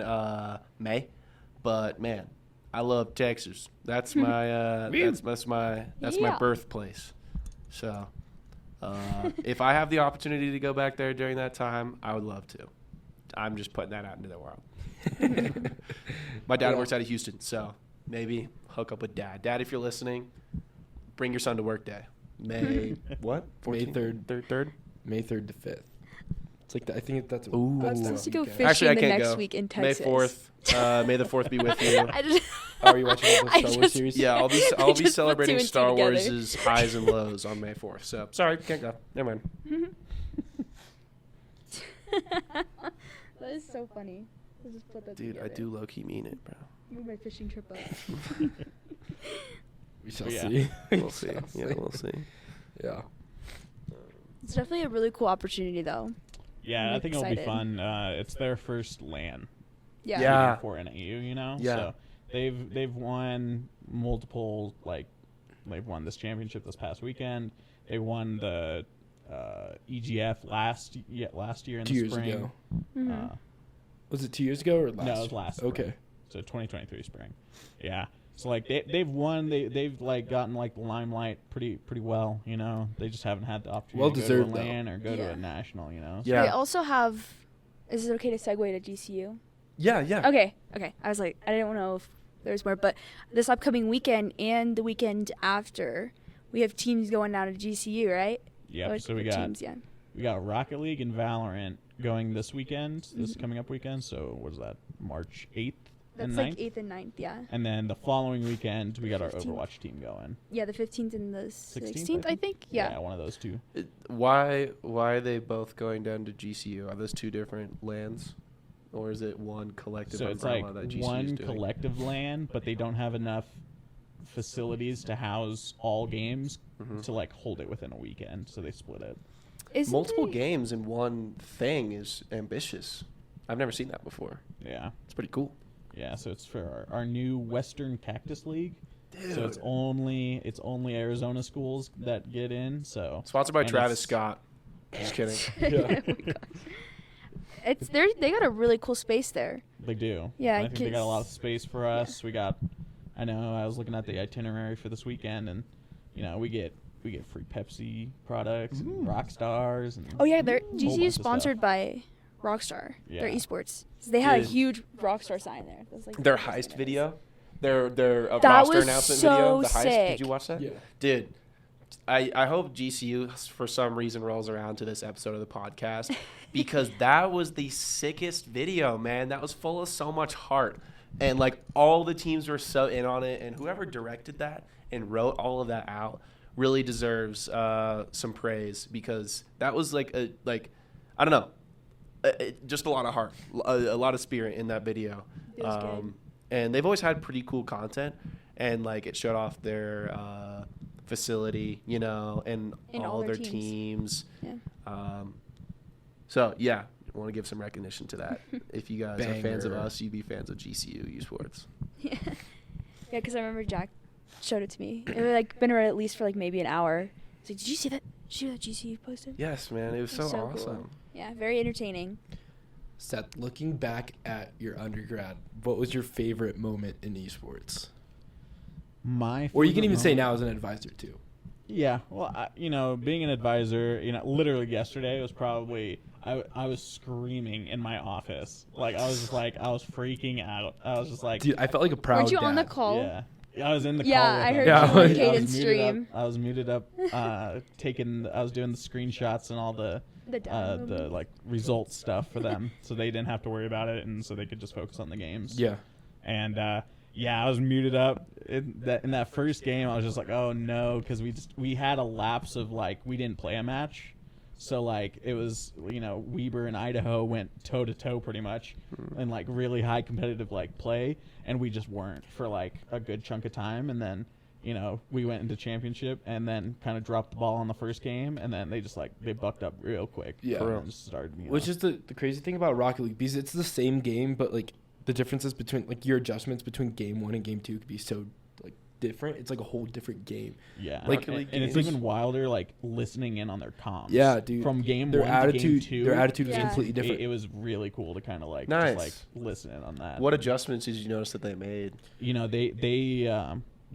May, but man, I love Texas. That's my that's my birthplace. So if I have the opportunity to go back there during that time, I would love to. I'm just putting that out into the world. My dad works out of Houston, so maybe hook up with Dad. Dad, if you're listening, bring your son to work day. May what? May 14th? 3rd. Third. May 3rd to 5th. It's like I think that's. Ooh. I was that supposed to go weekend. fishing Actually, I the can't next go. week in Texas. May 4th. May the 4th be with you. I just, Are you watching all the I Star Wars just- series? Yeah, I'll I be just put celebrating 2 and 2 Star together. Wars' highs and lows on May 4th. So sorry, can't go. Never mind. That is so funny. I just put that Dude, I together. do low key mean it, bro. Move my fishing trip up. We shall Yeah. see. We'll see. Yeah, we'll see. Yeah. It's definitely a really cool opportunity, though. Yeah, I'm I think it'll be excited. fun. It's their first LAN Yeah. Yeah. for NAU, Yeah. So they've won multiple, like, they've won this championship this past weekend. They won the EGF last year in 2 the years spring. ago. Mhm. Was it 2 years ago or last? No, it was last spring. Okay. So 2023 spring. Yeah. So like they've won, they've like gotten like the limelight pretty well, They just haven't had the opportunity Well to go deserved, to a though. LAN or go to Yeah. a national, Yeah. They also have. Is it okay to segue to GCU? Yeah, yeah. Okay. I was like, I didn't know if there's more, but this upcoming weekend and the weekend after, we have teams going down to GCU, right? Yep. Or So we teams, yeah. got Rocket League and Valorant going this weekend, this Mhm. coming up weekend. So what is that? March 8th That's and like 9th? 8th and 9th, yeah. And then the following weekend, we got our 15th. Overwatch team going. Yeah, the 15th and the 16th, 16th, I think. Yeah. one of those two. Why are they both going down to GCU? Are those two different lands, or is it one collective So it's umbrella like that GCU is one doing? collective LAN, but they don't have enough facilities to house all games Mhm. to like hold it within a weekend, so they split it. Isn't Multiple it- games in one thing is ambitious. I've never seen that before. Yeah. It's pretty cool. Yeah, so it's for our new Western Cactus League. So it's Dude. only Arizona schools that get in. So Sponsored by and Travis it's- Scott. Just kidding. Yeah. Oh my gosh. They got a really cool space there. They do. Yeah, And I think they got a lot of 'cause- space for us. We got. I know. I was looking at the itinerary for this weekend, and we get free Pepsi products and rock stars. And Oh yeah, a whole GCU bunch is of stuff. sponsored by Rockstar. Their Yeah. esports. They had a Dude. huge Rockstar sign there. That's like Their the coolest heist thing video, their That roster was announcement so video, the heist. sick. Did you watch that? Yeah. Dude, I hope GCU for some reason rolls around to this episode of the podcast because that was the sickest video, man. That was full of so much heart, and like all the teams were so in on it, and whoever directed that and wrote all of that out really deserves some praise, because that was like I don't know, just a lot of heart, a lot of spirit in that video. It was good. And they've always had pretty cool content, and like it showed off their facility, you know, and all their teams. Yeah. So yeah, I want to give some recognition to that. If you guys are fans of Banger. us, you'd be fans of GCU Esports. Yeah, because I remember Jack showed it to me. It had like been around at least for like maybe an hour. He's like, "Did you see that? Did you see that GCU posted?" Yes, man, it was so Cool. awesome. Yeah, very entertaining. Seth, looking back at your undergrad, what was your favorite moment in esports? Or you can even say now as an advisor too. Yeah, well, being an advisor, literally yesterday was probably I was screaming in my office, like I was just like I was freaking out. I was just like, Dude, I felt like a proud Weren't you dad. on the call? yeah, I was in the Yeah, call. With I them. heard you on I was Caden's muted stream. up. I was muted up, I was doing the screenshots and all the The like results stuff for them, so they didn't have to worry about it, and so they could just focus on the games. Yeah. And I was muted up in that first game. I was just like, oh no, because we had a lapse of like we didn't play a match, so like it was Weber and Idaho went toe to toe pretty much in like really high competitive like play, and we just weren't for like a good chunk of time, and then we went into championship and then kind of dropped the ball on the first game, and then they bucked up real quick. Yeah. And just started. Which is the crazy thing about Rocket League, because it's the same game, but like the differences between like your adjustments between game 1 and game 2 could be so like different. It's like a whole different game. Yeah, Like- and it's even wilder like listening in on their comms. Yeah, dude. From game Their 1 attitude, to game 2, their attitude was Yeah. completely different. It was really cool to kind of like Nice. just like listen in on that. What adjustments did you notice that they made? They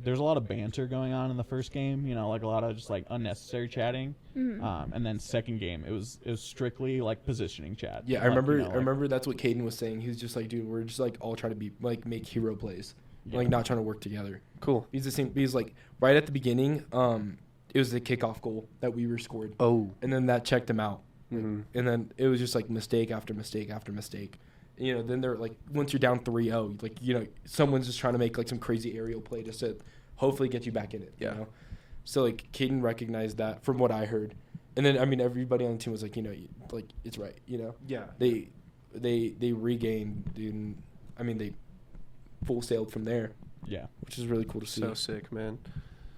there's a lot of banter going on in the first game. Like a lot of just like unnecessary chatting. Mm-hmm. And then second game it was strictly like positioning chat. Yeah, Like, I remember that's what Caden was saying. He was just like, dude, we're just like all trying to be like make hero plays, like not trying to work together. Cool. He's the same. He's like right at the beginning. It was the kickoff goal that we were scored, Oh. and then that checked him out, Mhm. and then it was just like mistake after mistake after mistake. Then they're like once you're down 3-0, like someone's just trying to make like some crazy aerial play just to hopefully get you back in it. Yeah. So like Caden recognized that from what I heard, and then I mean everybody on the team was like like it's right. Yeah. They regained, dude. And, I mean they full sailed from there, Yeah. which is really cool to see. So sick, man.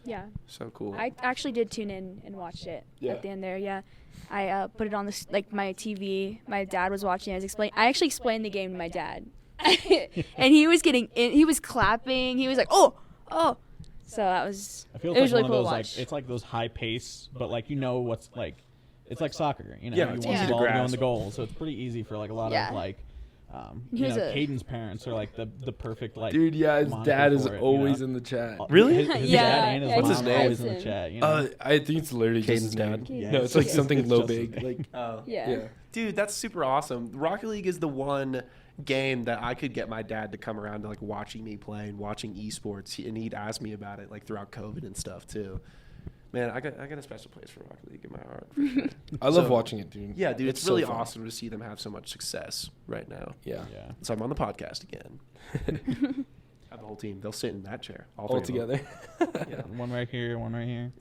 Yeah. So cool. I actually did tune in and watched it Yeah. at the end there. Yeah, I put it on this like my TV. My dad was watching. I actually explained the game to my dad, and he was getting in. He was clapping. He was like, "Oh." So that was. I feel it was like really one cool of to those watch. like it's like those high pace, but like what's like, it's like soccer. Yeah, you it's want easy the to ball to go in grasp. the goal, so it's pretty easy for like a lot Yeah. of like, He was Caden's parents are like the perfect like. Dude, yeah, his moniker dad is for it, always in the chat. Really? His Yeah, dad and his yeah, mom What's his are name? always in the Hudson. chat. I think it's literally just Caden's his dad. name. Yeah. No, it's like It's something just low his big. name. Like Oh. Yeah. Dude, that's super awesome. Rocket League is the one game that I could get my dad to come around to like watching me play and watching esports, and he'd ask me about it like throughout COVID and stuff too. Man, I got a special place for Rocket League in my heart. For sure. I love So- watching it, dude. Yeah, dude, it's so really fun. awesome to see them have so much success right now. Yeah. Yeah. So I'm on the podcast again. Have the whole team. They'll sit in that chair all All three of them. together. Yeah. One right here, one right here.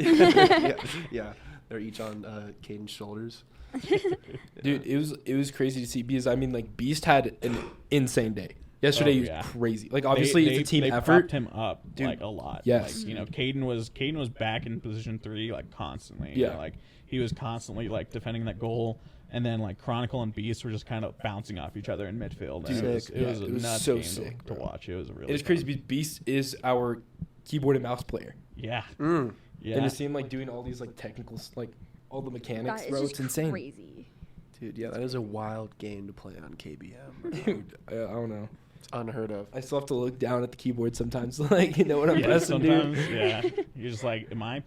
yeah. They're each on Caden's shoulders. Dude, it was crazy to see because I mean like Beast had an insane day. Yesterday Oh, he was yeah. crazy. Like obviously they, it's a team they effort. propped him up Dude, like a lot. yes. Like, Caden was back in position 3 like constantly. Yeah. Like he was constantly like defending that goal, and then like Chronicle and Beast were just kind of bouncing off each other in midfield. Dude, And it was, sick. it was Yeah, a it was nuts so game sick, to bro. watch. It was a really. It is crazy fun. because Beast is our keyboard and mouse player. Yeah. Mm. Yeah. And to see him like doing all these like technical like all the mechanics, That is bro, just it's insane. crazy. Dude, yeah, that is a wild game to play on KBM. Dude, I don't know. It's unheard of. I still have to look down at the keyboard sometimes, like what I'm Yeah, pressing, dude. sometimes, yeah. You're just like, am I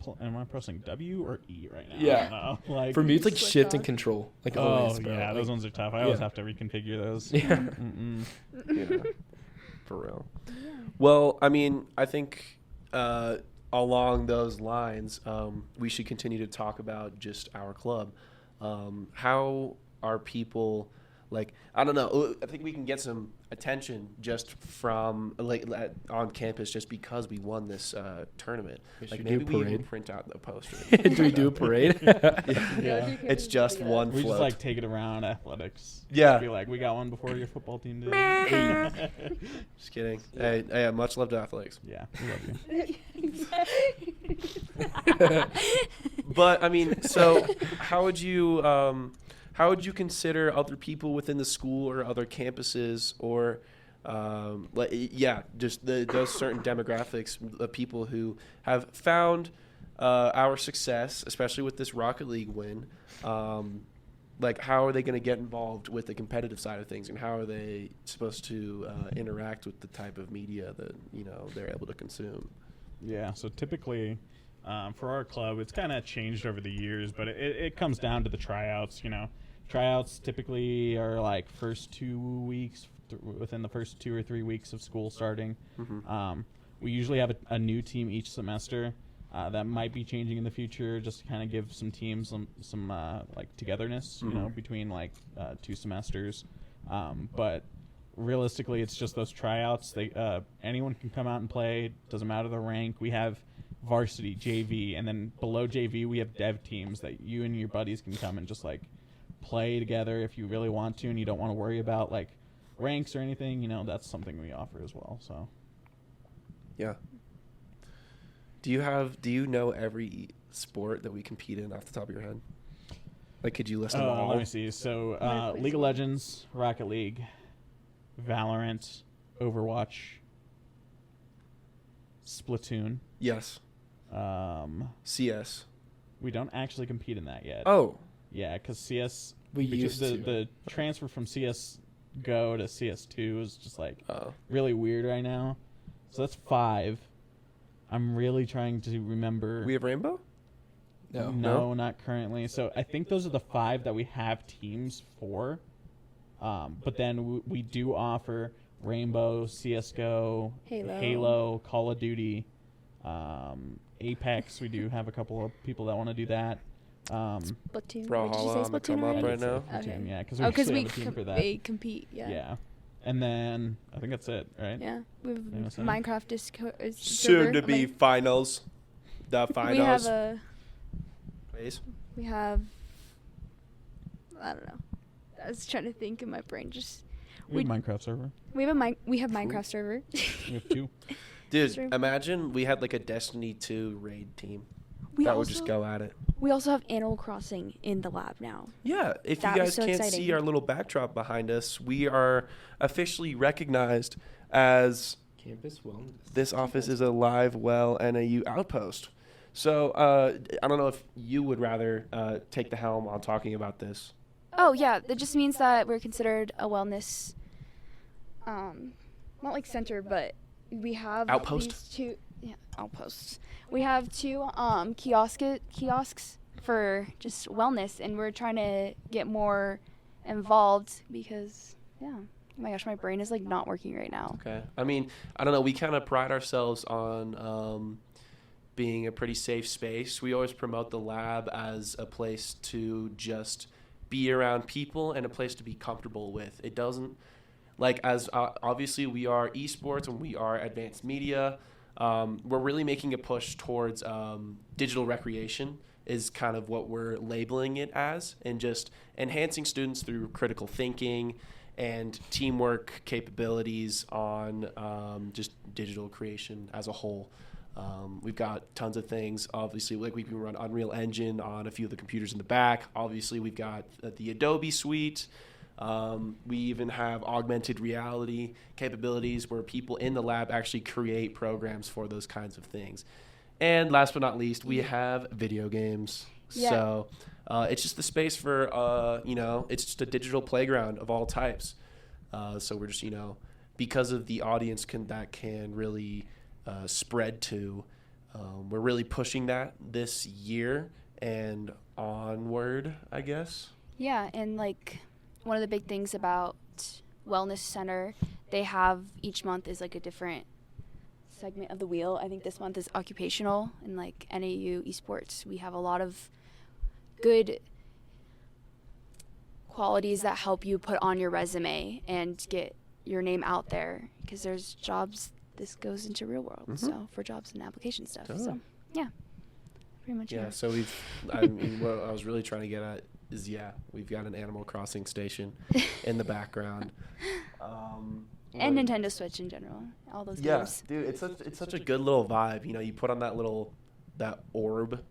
pressing W or E right now? Yeah. I don't know. Like, For me, it's like Switch shift and off. control. Like oh always, bro. yeah, Like, those ones are tough. I always yeah. have to reconfigure those. Yeah. Mm-mm. Yeah, for real. Well, I mean, I think along those lines, we should continue to talk about just our club. How are people Like, I don't know. I think we can get some attention just from on campus just because we won this tournament. Like maybe we even print out the poster. Do we do a parade? Yeah. It's just one We float. just like take it around athletics. Yeah. Be like, we got one before your football team did. Just kidding. Hey, much love to athletics. Yeah, we love you. But I mean, so how would you consider other people within the school or other campuses or just those certain demographics of people who have found our success, especially with this Rocket League win? Like, how are they going to get involved with the competitive side of things, and how are they supposed to interact with the type of media that they're able to consume? Yeah, so typically for our club, it's kind of changed over the years, but it comes down to the tryouts. Tryouts typically are like first 2 weeks, within the first 2 or 3 weeks of school starting. Mm-hmm. We usually have a new team each semester. That might be changing in the future, just to kind of give some teams some like togetherness, between like 2 semesters. But realistically, it's just those tryouts. Anyone can come out and play. Doesn't matter the rank. We have varsity, JV, and then below JV we have dev teams that you and your buddies can come and just like play together if you really want to, and you don't want to worry about like ranks or anything. That's something we offer as well. So yeah. Do you know every sport that we compete in off the top of your head? Like, could you list them all? Let me see. So League of Legends, Rocket League, Valorant, Overwatch, Splatoon. Yes. CS. We don't actually compete in that yet. Oh. Yeah, because CS. We used to. The transfer from CS GO to CS2 is just like really weird right now. So that's 5. I'm really trying to remember. We have Rainbow? No, not currently. So I think those are the 5 that we have teams for. But then we do offer Rainbow, CSGO, Halo, Call of Duty, Apex. We do have a couple of people that want to do that. Splatoon. Brawlhalla on the come up right now. Okay. Yeah, because we have a team for that. they compete. Yeah. Yeah. And then I think that's it, right? Yeah. We have Anything Minecraft Discord. Soon to be finals. The finals. We have I don't know. I was trying to think in my brain. We have Minecraft server. We have Minecraft server. We have 2. Dude, imagine we had like a Destiny 2 raid team. Would just go at it. We also have Animal Crossing in the lab now. Yeah, if That you was guys so can't exciting. see our little backdrop behind us, we are officially recognized as Campus wellness. this office is a live NAU outpost. So I don't know if you would rather take the helm on talking about this. Oh yeah, that just means that we're considered a wellness, not like center, but we have Outpost? these 2 outposts. We have 2 kiosks for just wellness, and we're trying to get more involved because oh my gosh, my brain is like not working right now. Okay. I mean, I don't know. We kind of pride ourselves on being a pretty safe space. We always promote the lab as a place to just be around people and a place to be comfortable with. It doesn't, like, as obviously we are esports and we are advanced media. We're really making a push towards digital recreation is kind of what we're labeling it as, and just enhancing students through critical thinking and teamwork capabilities on just digital creation as a whole. We've got tons of things. Obviously, like we can run Unreal Engine on a few of the computers in the back. Obviously, we've got the Adobe suite. We even have augmented reality capabilities where people in the lab actually create programs for those kinds of things. And last but not least, we have video games. Yeah. So it's just the space for, it's just a digital playground of all types. So we're just, because of the audience that can really spread to, we're really pushing that this year and onward, I guess. Yeah, and like one of the big things about Wellness Center, they have each month is like a different segment of the wheel. I think this month is occupational, and like NAU Esports, we have a lot of good qualities that help you put on your resume and get your name out there, because there's jobs, this goes into real world, so for jobs and application stuff. Totally. So yeah, pretty much. Yeah, so I mean, what I was really trying to get at is, we've got an Animal Crossing station in the background. And Nintendo Switch in general, all those games. Dude, it's such a good little vibe. You know, you put on that orb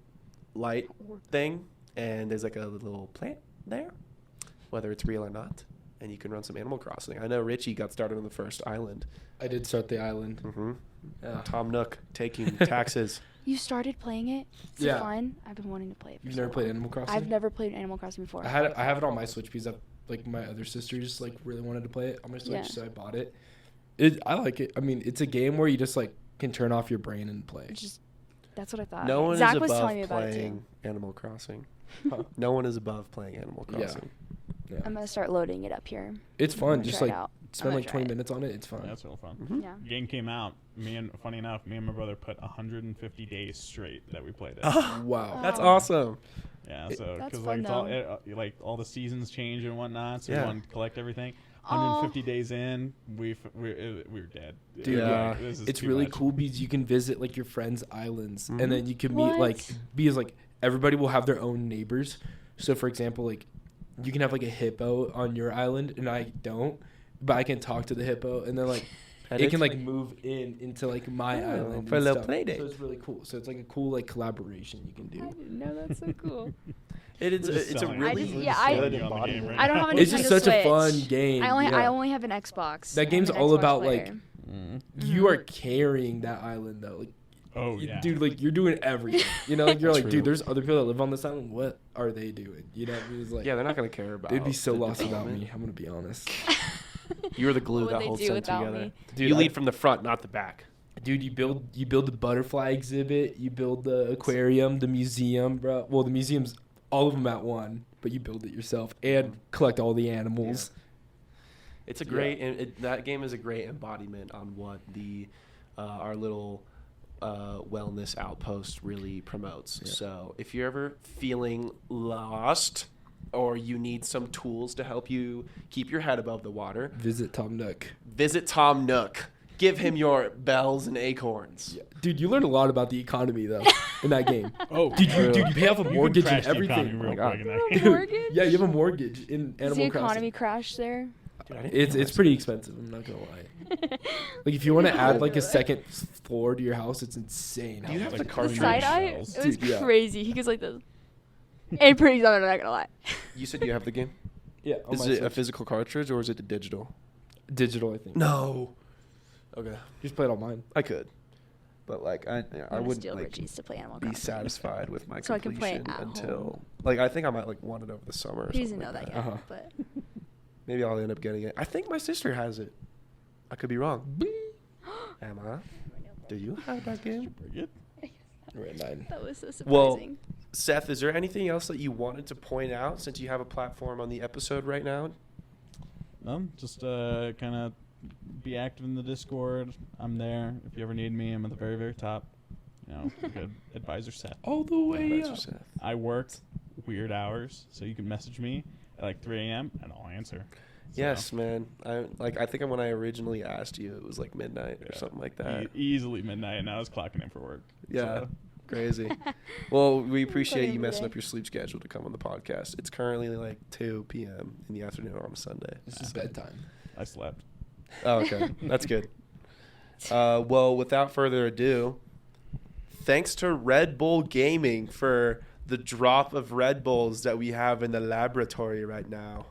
light thing, and there's like a little plant there, whether it's real or not, and you can run some Animal Crossing. I know Richie got started on the first island. I did start the island. Yeah. Tom Nook taking taxes. You started playing it? Is it fun? I've been wanting to play it. You've never played Animal Crossing? I've never played Animal Crossing before. I have it on my Switch because like my other sisters like really wanted to play it on my Switch, so I bought it. I like it. I mean, it's a game where you just like can turn off your brain and play. That's what I thought. No one Zach is was above telling me about playing Animal Crossing. No one is above playing Animal Crossing. Yeah. I'm gonna start loading it up here. It's fun. Just like spend like 20 it. minutes on it. It's fun. Yeah, that's real fun. Yeah. Game came out. Funny enough, me and my brother put 150 days straight that we played it. Wow. That's awesome. Yeah, so That's because fun, like all the seasons change and whatnot, so Yeah. we want to collect everything. 150 days in, we were dead. Dude, Yeah. This is It's too really much. cool because you can visit like your friends' islands, and then you can meet because like everybody will have their own neighbors. So for example, like you can have like a hippo on your island, and I don't, but I can talk to the hippo, and then like it can like move into like my island for a and little stuff. play date. So it's really cool. So it's like a cool like collaboration you can do. I didn't know, that's so cool. It's a selling it. really We're just- yeah, good on the game embodiment. right I don't now. have a It's just Nintendo such a fun Switch. game. I only have an Xbox. That game's I'm an all Xbox about player. like you are carrying that island though. Like, Oh yeah, dude, like you're doing everything. You know, like you're like, True. dude, there's other people that live on this island. What are they doing? You know, it's like Yeah, they're not gonna care about. they'd be so the lost without development. me. I'm gonna be honest. You're the glue What would that they holds do them without together. me? Dude, You lead from the front, not the back. Dude, you build the butterfly exhibit, you build the aquarium, the museum, bro. Well, the museum's all of them at one, but you build it yourself and collect all the animals. It's a great. That game is a great embodiment on what our little wellness outpost really promotes. Yeah. So if you're ever feeling lost, or you need some tools to help you keep your head above the water, Visit Tom Nook. visit Tom Nook. Give him your bells and acorns. Yeah. Dude, you learn a lot about the economy though in that game. Oh, Dude, you pay off a you can mortgage crash and the economy everything. real Oh my quick in God. that game. Dude, Mortgage? yeah, you have a mortgage in Does Animal the Crossing. economy crash there? Dude, I didn't It's realize pretty expensive. I'm not gonna lie. Like if you want to add like a second floor to your house, it's insane. Do you how have much to it The carve costs. your side eye, shells. it was Dude, yeah. crazy. He goes like this. And pretty dumb, I'm not gonna lie. You said you have the game. Yeah, on Is my it a Switch. physical cartridge or is it a digital? Digital? I think. No. Okay, Just play it on mine. I could, but like I I'm gonna wouldn't steal like Reggie's to play Animal be Crossing. satisfied with my So I can play it completion at until home. like I think I might like want it over the summer. Or He doesn't something know like that yet, Uh-huh. but Maybe I'll end up getting it. I think my sister has it. I could be wrong. Am I? Do you have that game? Pretty good. We're at 9. that was so Well, surprising. Seth, is there anything else that you wanted to point out since you have a platform on the episode right now? Just kind of be active in the Discord. I'm there. If you ever need me, I'm at the very, very top. You know, good advisor set. All the way That's up. just Seth. I work weird hours, so you can message me at like 3 a.m. and I'll answer. So, Yes, man. I think when I originally asked you, it was like midnight or yeah, something like that. easily midnight, and I was clocking in for work. Yeah. So, Crazy. Well, we appreciate Funny you messing today. up your sleep schedule to come on the podcast. It's currently like 2 p.m. in the afternoon on a Sunday. This is bedtime. I slept. Oh, okay. That's good. Well, without further ado, thanks to Red Bull Gaming for the drop of Red Bulls that we have in the laboratory right now.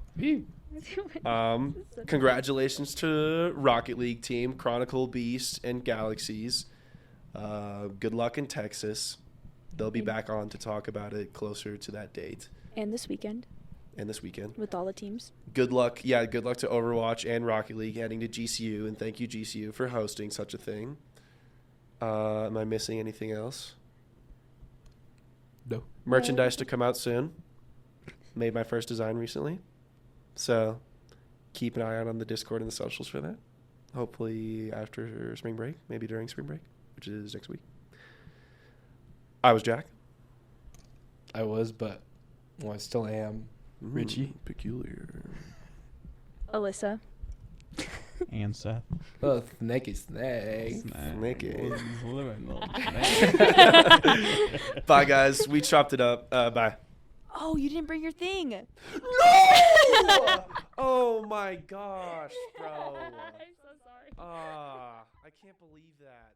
Congratulations to Rocket League team, Chronicle Beast and Galaxies. Good luck in Texas. They'll be back on to talk about it closer to that date And this weekend and this weekend. with all the teams. Good luck. Yeah, good luck to Overwatch and Rocket League heading to GCU, and thank you GCU for hosting such a thing. Am I missing anything else? No. Merchandise to come out soon. Made my first design recently. So keep an eye out on the Discord and the socials for that. Hopefully after spring break, maybe during spring break, which is next week. I was Jack. I was, but I still am. Richie. Peculiar. Alyssa. And Seth. Oh, snaky snake. Snaky. Snake. Bye, guys. We chopped it up. Bye. Oh, you didn't bring your thing. No! Oh my gosh, bro. I'm so sorry. I can't believe that.